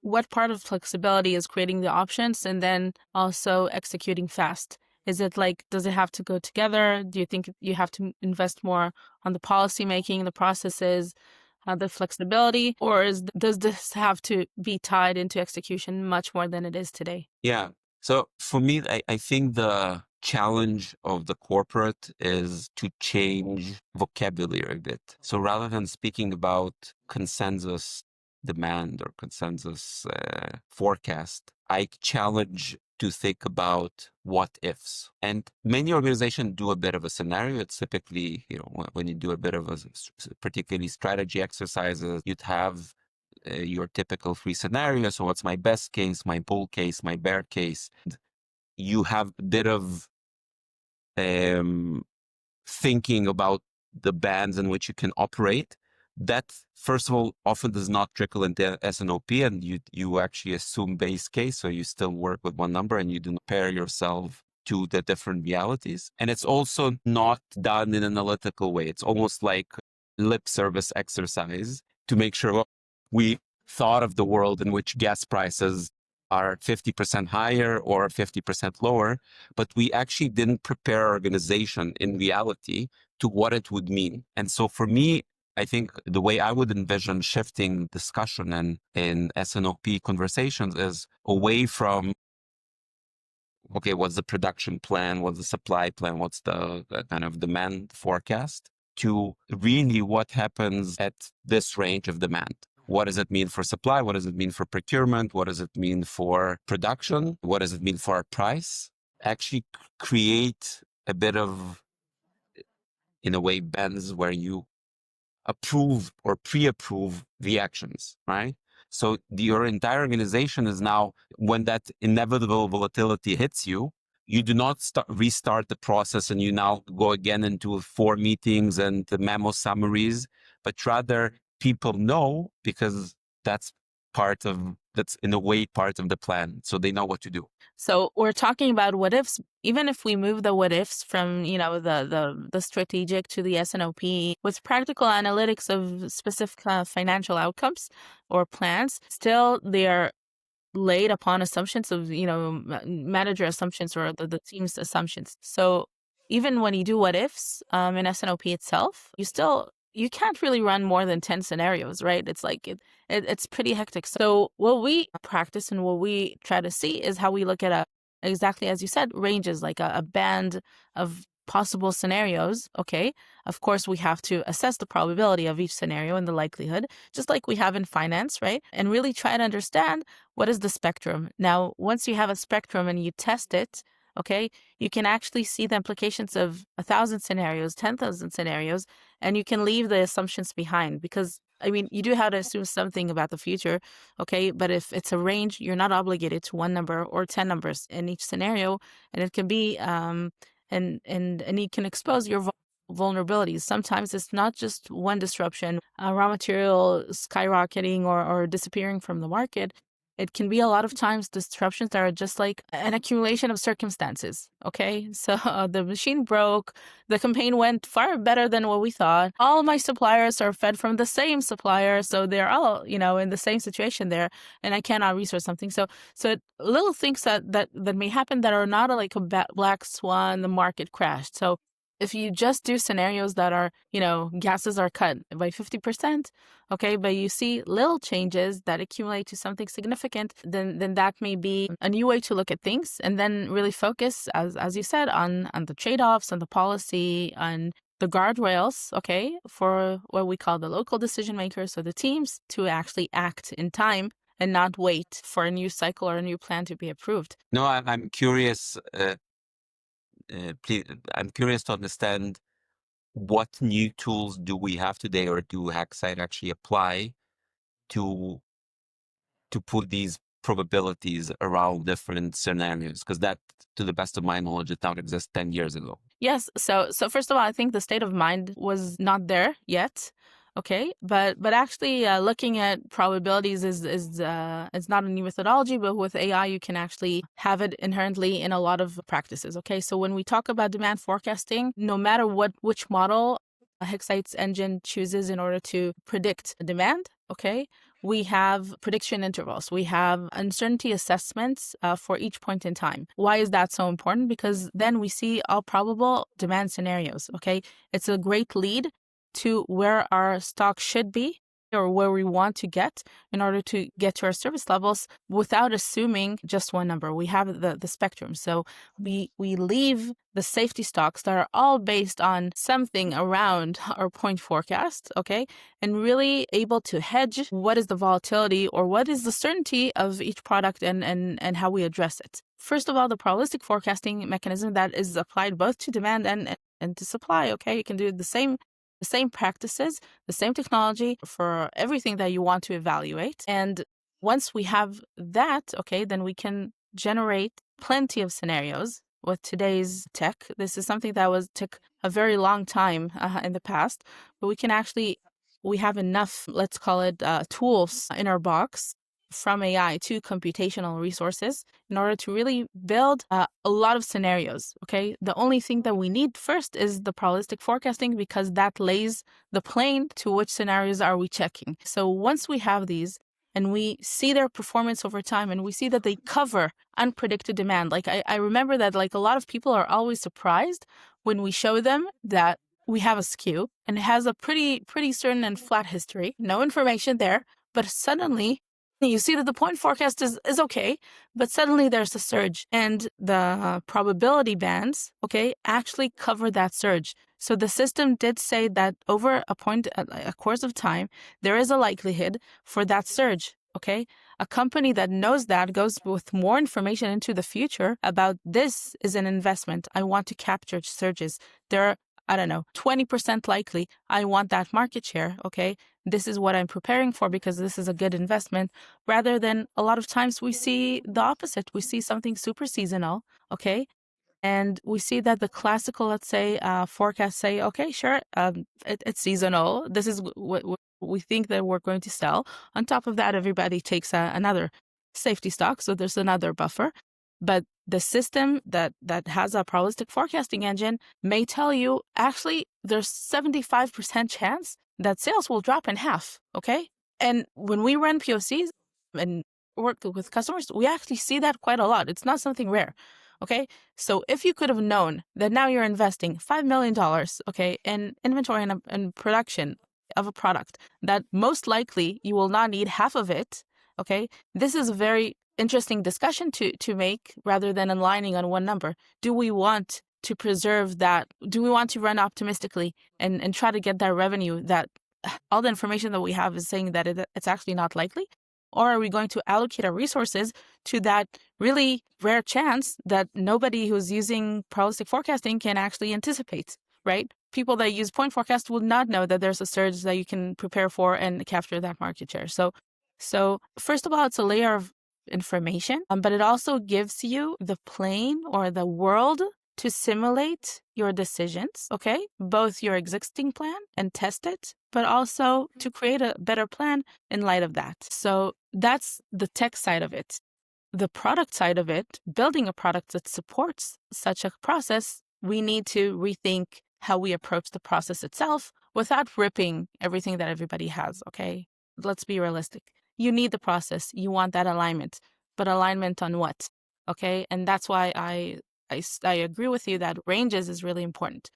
what part of flexibility is creating the options and then also executing fast? Is it like, does it have to go together? Do you think you have to invest more on the policy making, the processes, the flexibility, or does this have to be tied into execution much more than it is today? Yeah. So for me, I think the challenge of the corporate is to change vocabulary a bit. So rather than speaking about consensus demand or consensus forecast, I challenge to think about what ifs. And many organizations do a bit of a scenario. It's typically, when you do a bit of a particularly strategy exercises, you'd have your typical three scenarios. So what's my best case, my bull case, my bear case? You have a bit of thinking about the bands in which you can operate. That, first of all, often does not trickle into S&OP, and you actually assume base case, so you still work with one number and you do not pair yourself to the different realities. And it's also not done in an analytical way. It's almost like lip service exercise to make sure we thought of the world in which gas prices are 50% higher or 50% lower, but we actually didn't prepare our organization in reality to what it would mean. And so for me, I think the way I would envision shifting discussion and in S&OP conversations is away from, okay, what's the production plan? What's the supply plan? What's the kind of demand forecast? To really what happens at this range of demand. What does it mean for supply? What does it mean for procurement? What does it mean for production? What does it mean for our price? Actually create a bit of, in a way, bends where you approve or pre-approve the actions, right? So your entire organization is now, when that inevitable volatility hits you, you do not restart the process and you now go again into 4 meetings and the memo summaries, but rather people know, because that's in a way part of the plan. So they know what to do. So we're talking about what ifs. Even if we move the what ifs from, the strategic to the S&OP with practical analytics of specific financial outcomes or plans, still they are laid upon assumptions of, manager assumptions or the team's assumptions. So even when you do what ifs in S&OP itself, you can't really run more than 10 scenarios, right? It's like it's pretty hectic. So what we practice and what we try to see is how we look at exactly as you said, ranges, like a band of possible scenarios. Okay. Of course, we have to assess the probability of each scenario and the likelihood, just like we have in finance, right? And really try to understand what is the spectrum. Now, once you have a spectrum and you test it, okay, you can actually see the implications of 1,000 scenarios, 10,000 scenarios, and you can leave the assumptions behind because, you do have to assume something about the future, okay? But if it's a range, you're not obligated to one number or 10 numbers in each scenario, and it can be, and you can expose your vulnerabilities. Sometimes it's not just one disruption, raw material skyrocketing or disappearing from the market. It can be a lot of times disruptions that are just like an accumulation of circumstances. Okay. So the machine broke. The campaign went far better than what we thought. All my suppliers are fed from the same supplier. So they're all, in the same situation there. And I cannot resource something. So little things that may happen that are not like a black swan, the market crashed. So if you just do scenarios that are, gases are cut by 50%, okay, but you see little changes that accumulate to something significant, then that may be a new way to look at things, and then really focus, as you said, on the trade-offs, on the policy, on the guardrails, okay, for what we call the local decision makers, or the teams, to actually act in time and not wait for a new cycle or a new plan to be approved. No, I'm curious. Please, I'm curious to understand what new tools do we have today, or do Hacksite actually apply to put these probabilities around different scenarios? Because that, to the best of my knowledge, did not exist 10 years ago. Yes. So first of all, I think the state of mind was not there yet. Okay, but actually looking at probabilities is it's not a new methodology, but with AI you can actually have it inherently in a lot of practices. Okay, so when we talk about demand forecasting, no matter which model Hexite's engine chooses in order to predict demand, okay, We have prediction intervals. We have uncertainty assessments for each point in time. Why is that so important? Because then we see all probable demand scenarios, okay? It's a great lead to where our stock should be or where we want to get in order to get to our service levels without assuming just one number. We have the spectrum. So we leave the safety stocks that are all based on something around our point forecast, okay? And really able to hedge what is the volatility or what is the certainty of each product and how we address it. First of all, the probabilistic forecasting mechanism that is applied both to demand and to supply, okay? You can do the same practices, the same technology for everything that you want to evaluate. And once we have that, okay, then we can generate plenty of scenarios with today's tech. This is something that took a very long time in the past, but we have enough, let's call it tools in our box from AI to computational resources in order to really build a lot of scenarios, okay? The only thing that we need first is the probabilistic forecasting because that lays the plane to which scenarios are we checking. So once we have these and we see their performance over time and we see that they cover unpredicted demand, like I remember that like a lot of people are always surprised when we show them that we have a skew and it has a pretty certain and flat history, no information there, but suddenly you see that the point forecast is okay, but suddenly there's a surge and the probability bands, okay, actually cover that surge. So the system did say that over a course of time, there is a likelihood for that surge, okay? A company that knows that goes with more information into the future about this is an investment. I want to capture surges. There are, I don't know, 20% likely I want that market share, okay? This is what I'm preparing for because this is a good investment, rather than a lot of times we see the opposite. We see something super seasonal, okay? And we see that the classical, let's say, forecasts say, okay, sure, it's seasonal. This is what we think that we're going to sell. On top of that, everybody takes another safety stock, so there's another buffer. But the system that has a probabilistic forecasting engine may tell you, actually, there's 75% chance that sales will drop in half, okay? And when we run POCs and work with customers, we actually see that quite a lot. It's not something rare, okay? So if you could have known that now you're investing $5 million, okay, in inventory and production of a product that most likely you will not need half of it, okay, this is a very interesting discussion to make rather than aligning on one number. Do we want to preserve that? Do we want to run optimistically and try to get that revenue that all the information that we have is saying that it's actually not likely? Or are we going to allocate our resources to that really rare chance that nobody who's using probabilistic forecasting can actually anticipate, right? People that use point forecast will not know that there's a surge that you can prepare for and capture that market share. So first of all, it's a layer of information, but it also gives you the plane or the world to simulate your decisions, okay? Both your existing plan and test it, but also to create a better plan in light of that. So that's the tech side of it. The product side of it, building a product that supports such a process, we need to rethink how we approach the process itself without ripping everything that everybody has, okay? Let's be realistic. You need the process. You want that alignment, but alignment on what? Okay. And that's why I agree with you that ranges is really important.